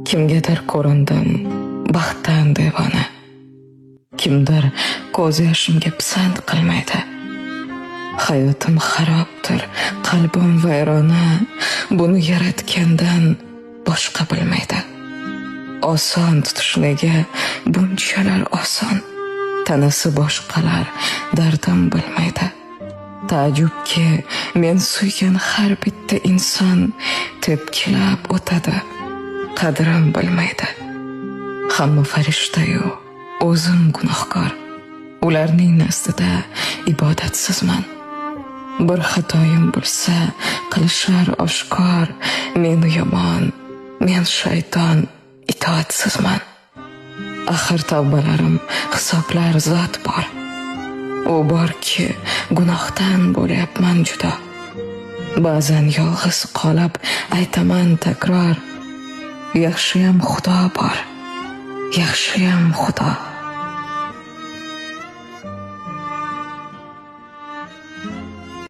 Kimgadir ko'rindim baxtdan devona. Kimdir ko'z yoshimga pisand qilmaydi. Hayotim xarobdir, qalbim vayrona. Buni yaratgandan boshqa bilmaydi. Oson tutishligi bunchalar oson. Tanasi boshqalar dardim bilmaydi. Taajjubki, men suygan har bitta inson tepkilab o'tadi, qadrim bilmaydi. Hamma farishta-yu, o'zim gunohkor. Ularning nazdida ibodatsizman. Bir xatoyim bo'lsa, qilishar oshkor. Men yomon, men shayton, itoatsizman. Axir tavbalarim hisoblar zot bor. U borki, gunohdan bo'lyapman judo. Ba'zan yolg'iz qolib aytaman takror, yaxshiyam Xudo bor, yaxshiyam Xudo.